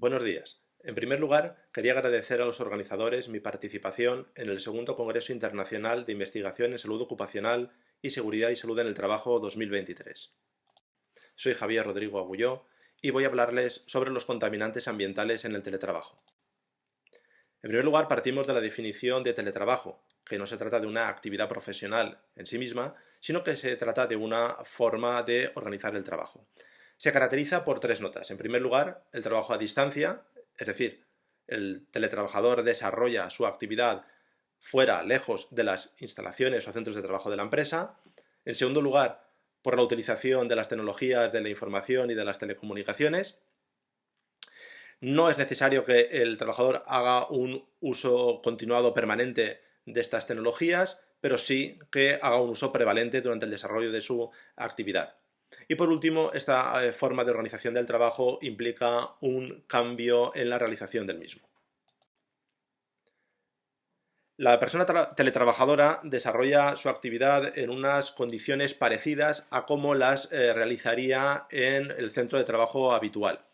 Buenos días. En primer lugar, quería agradecer a los organizadores mi participación en el segundo Congreso Internacional de Investigación en Salud Ocupacional y Seguridad y Salud en el Trabajo 2023. Soy Javier Rodrigo Agulló y voy a hablarles sobre los contaminantes ambientales en el teletrabajo. En primer lugar, partimos de la definición de teletrabajo, que no se trata de una actividad profesional en sí misma, sino que se trata de una forma de organizar el trabajo. Se caracteriza por tres notas. En primer lugar, el trabajo a distancia, es decir, el teletrabajador desarrolla su actividad fuera, lejos de las instalaciones o centros de trabajo de la empresa. En segundo lugar, por la utilización de las tecnologías de la información y de las telecomunicaciones. No es necesario que el trabajador haga un uso continuado permanente de estas tecnologías, pero sí que haga un uso prevalente durante el desarrollo de su actividad. Y por último, esta forma de organización del trabajo implica un cambio en la realización del mismo. La persona teletrabajadora desarrolla su actividad en unas condiciones parecidas a como las realizaría en el centro de trabajo habitual.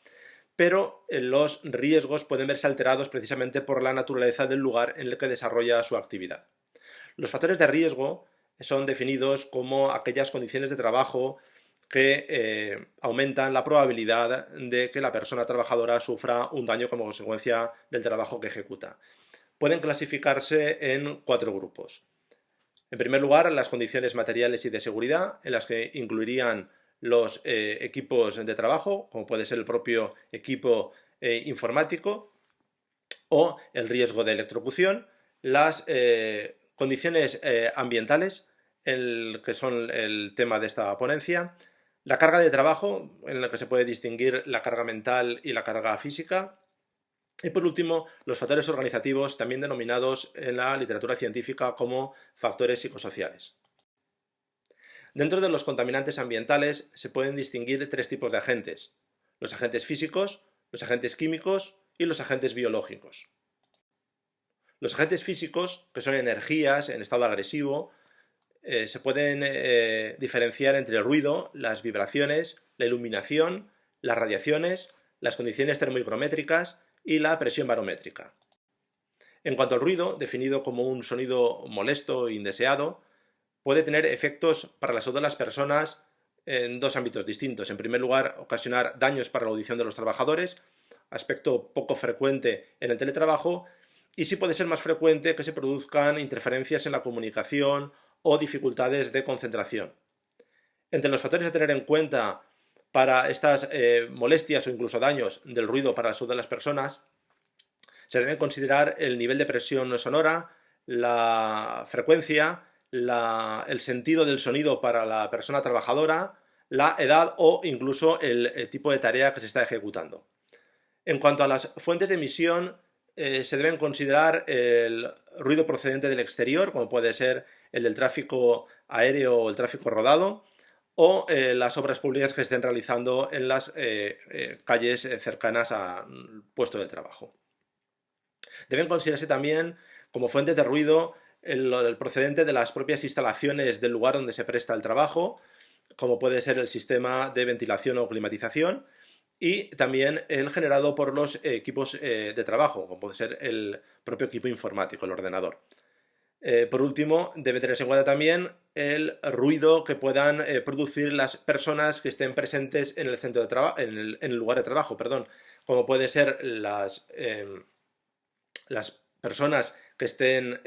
Pero los riesgos pueden verse alterados precisamente por la naturaleza del lugar en el que desarrolla su actividad. Los factores de riesgo son definidos como aquellas condiciones de trabajo que aumentan la probabilidad de que la persona trabajadora sufra un daño como consecuencia del trabajo que ejecuta. Pueden clasificarse en cuatro grupos. En primer lugar, las condiciones materiales y de seguridad, en las que incluirían los equipos de trabajo, como puede ser el propio equipo informático, o el riesgo de electrocución, las condiciones ambientales, que son el tema de esta ponencia, la carga de trabajo, en la que se puede distinguir la carga mental y la carga física, y por último, los factores organizativos, también denominados en la literatura científica como factores psicosociales. Dentro de los contaminantes ambientales se pueden distinguir tres tipos de agentes: los agentes físicos, los agentes químicos y los agentes biológicos. Los agentes físicos, que son energías en estado agresivo, se pueden diferenciar entre el ruido, las vibraciones, la iluminación, las radiaciones, las condiciones termohigrométricas y la presión barométrica. En cuanto al ruido, definido como un sonido molesto e indeseado, puede tener efectos para la salud de las personas en dos ámbitos distintos. En primer lugar, ocasionar daños para la audición de los trabajadores, aspecto poco frecuente en el teletrabajo, y sí puede ser más frecuente que se produzcan interferencias en la comunicación o dificultades de concentración. Entre los factores a tener en cuenta para estas molestias o incluso daños del ruido para la salud de las personas, se debe considerar el nivel de presión sonora, la frecuencia, el sentido del sonido para la persona trabajadora, la edad o incluso el tipo de tarea que se está ejecutando. En cuanto a las fuentes de emisión, se deben considerar el ruido procedente del exterior, como puede ser el del tráfico aéreo o el tráfico rodado, o las obras públicas que estén realizando en las calles cercanas al puesto de trabajo. Deben considerarse también como fuentes de ruido el procedente de las propias instalaciones del lugar donde se presta el trabajo, como puede ser el sistema de ventilación o climatización, y también el generado por los equipos de trabajo, como puede ser el propio equipo informático, el ordenador. Por último, debe tenerse en cuenta también el ruido que puedan producir las personas que estén presentes en el centro de en el lugar de trabajo, como puede ser las personas que estén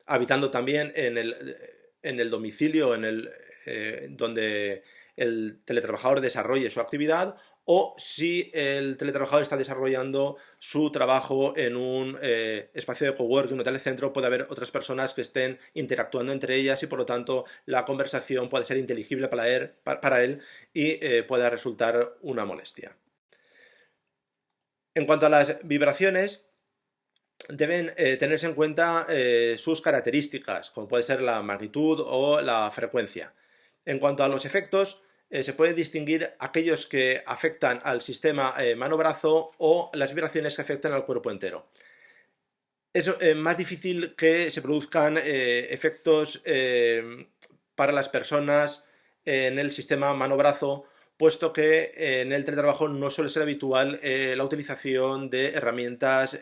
habitando también en el domicilio donde el teletrabajador desarrolle su actividad, o si el teletrabajador está desarrollando su trabajo en un espacio de coworking, un telecentro, puede haber otras personas que estén interactuando entre ellas y por lo tanto la conversación puede ser inteligible para él y pueda resultar una molestia. En cuanto a las vibraciones, deben tenerse en cuenta sus características, como puede ser la magnitud o la frecuencia. En cuanto a los efectos, se puede distinguir aquellos que afectan al sistema mano-brazo o las vibraciones que afectan al cuerpo entero. Es más difícil que se produzcan efectos para las personas en el sistema mano-brazo puesto que en el teletrabajo no suele ser habitual la utilización de herramientas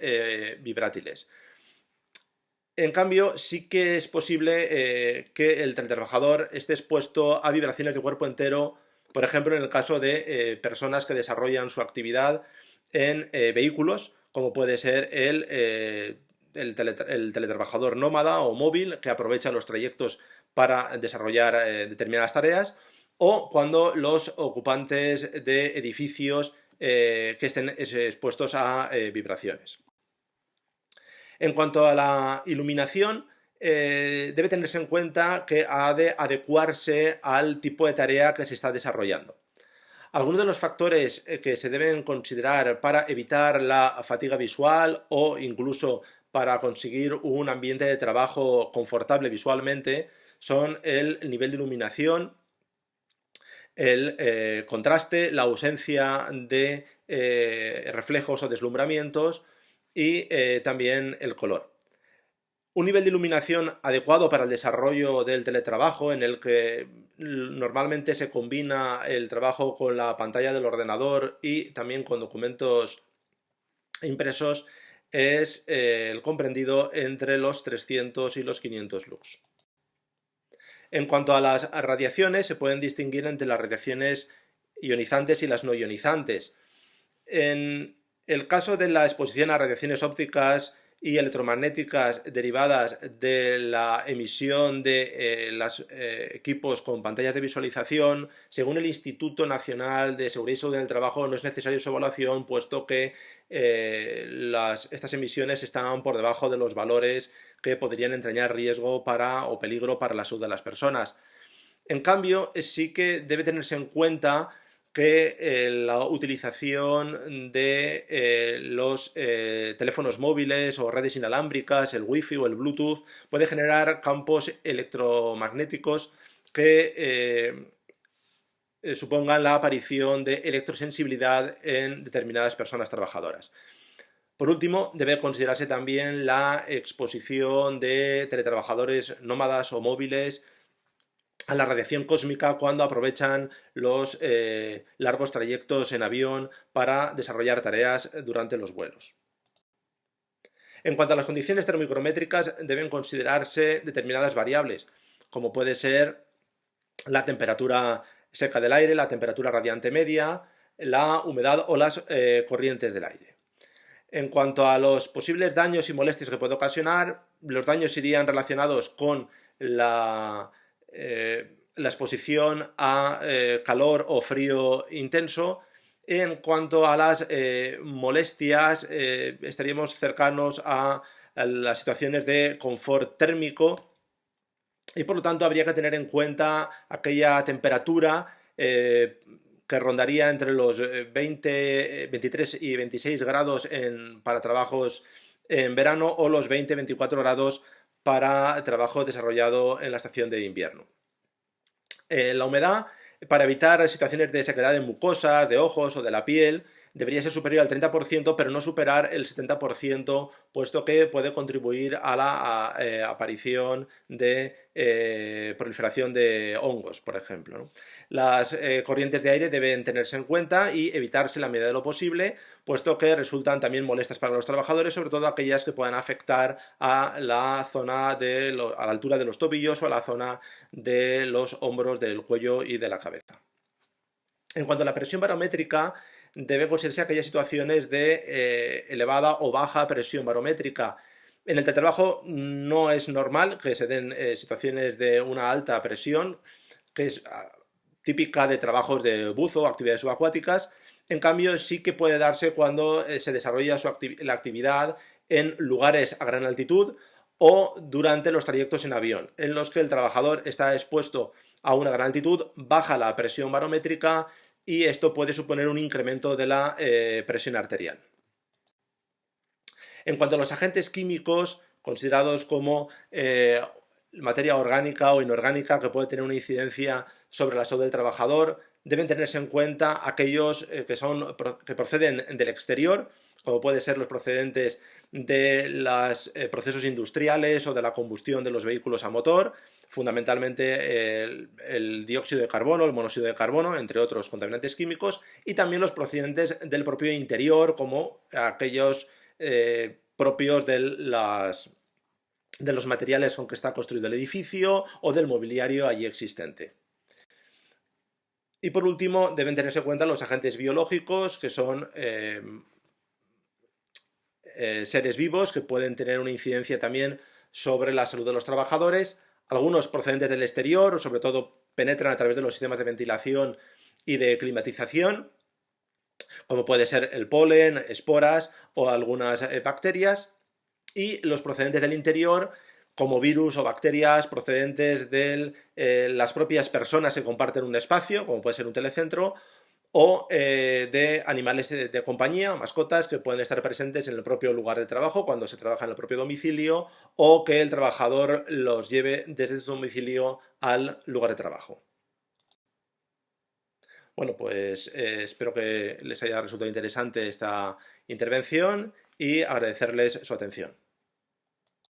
vibrátiles. En cambio, sí que es posible que el teletrabajador esté expuesto a vibraciones de cuerpo entero, por ejemplo, en el caso de personas que desarrollan su actividad en vehículos, como puede ser el teletrabajador nómada o móvil, que aprovecha los trayectos para desarrollar determinadas tareas, o cuando los ocupantes de edificios que estén expuestos a vibraciones. En cuanto a la iluminación, debe tenerse en cuenta que ha de adecuarse al tipo de tarea que se está desarrollando. Algunos de los factores que se deben considerar para evitar la fatiga visual o incluso para conseguir un ambiente de trabajo confortable visualmente son el nivel de iluminación, el contraste, la ausencia de reflejos o deslumbramientos y también el color. Un nivel de iluminación adecuado para el desarrollo del teletrabajo, en el que normalmente se combina el trabajo con la pantalla del ordenador y también con documentos impresos, es el comprendido entre los 300 y los 500 lux. En cuanto a las radiaciones, se pueden distinguir entre las radiaciones ionizantes y las no ionizantes. En el caso de la exposición a radiaciones ópticas y electromagnéticas derivadas de la emisión de los equipos con pantallas de visualización, según el Instituto Nacional de Seguridad y Salud en el Trabajo, no es necesaria su evaluación, puesto que estas emisiones están por debajo de los valores que podrían entrañar riesgo o peligro para la salud de las personas. En cambio, sí que debe tenerse en cuenta que la utilización de los teléfonos móviles o redes inalámbricas, el Wi-Fi o el Bluetooth, puede generar campos electromagnéticos que supongan la aparición de electrosensibilidad en determinadas personas trabajadoras. Por último, debe considerarse también la exposición de teletrabajadores nómadas o móviles a la radiación cósmica cuando aprovechan los largos trayectos en avión para desarrollar tareas durante los vuelos. En cuanto a las condiciones termomicrométricas, deben considerarse determinadas variables, como puede ser la temperatura seca del aire, la temperatura radiante media, la humedad o las corrientes del aire. En cuanto a los posibles daños y molestias que puede ocasionar, los daños irían relacionados con la exposición a calor o frío intenso. En cuanto a las molestias, estaríamos cercanos a las situaciones de confort térmico y por lo tanto habría que tener en cuenta aquella temperatura que rondaría entre los 23 y 26 grados para trabajos en verano o los 20-24 grados para trabajo desarrollado en la estación de invierno. La humedad, para evitar situaciones de sequedad de mucosas, de ojos o de la piel, debería ser superior al 30%, pero no superar el 70%, puesto que puede contribuir a la aparición de proliferación de hongos, por ejemplo, ¿no? Las corrientes de aire deben tenerse en cuenta y evitarse en la medida de lo posible, puesto que resultan también molestas para los trabajadores, sobre todo aquellas que puedan afectar a la zona a la altura de los tobillos o a la zona de los hombros, del cuello y de la cabeza. En cuanto a la presión barométrica, debe considerarse aquellas situaciones de elevada o baja presión barométrica. En el teletrabajo no es normal que se den situaciones de una alta presión, que es típica de trabajos de buzo o actividades subacuáticas. En cambio, sí que puede darse cuando se desarrolla la actividad en lugares a gran altitud o durante los trayectos en avión, en los que el trabajador está expuesto a una gran altitud, baja la presión barométrica y esto puede suponer un incremento de la presión arterial. En cuanto a los agentes químicos considerados como materia orgánica o inorgánica que puede tener una incidencia sobre la salud del trabajador, deben tenerse en cuenta aquellos que proceden del exterior, como pueden ser los procedentes de los procesos industriales o de la combustión de los vehículos a motor, fundamentalmente el dióxido de carbono, el monóxido de carbono, entre otros contaminantes químicos, y también los procedentes del propio interior, como aquellos propios de los materiales con que está construido el edificio o del mobiliario allí existente. Y por último, deben tenerse en cuenta los agentes biológicos, que son seres vivos que pueden tener una incidencia también sobre la salud de los trabajadores. Algunos procedentes del exterior, o sobre todo penetran a través de los sistemas de ventilación y de climatización, como puede ser el polen, esporas o algunas bacterias. Y los procedentes del interior, como virus o bacterias procedentes de las propias personas que comparten un espacio, como puede ser un telecentro, o de animales de compañía, mascotas, que pueden estar presentes en el propio lugar de trabajo cuando se trabaja en el propio domicilio, o que el trabajador los lleve desde su domicilio al lugar de trabajo. Bueno, pues espero que les haya resultado interesante esta intervención y agradecerles su atención.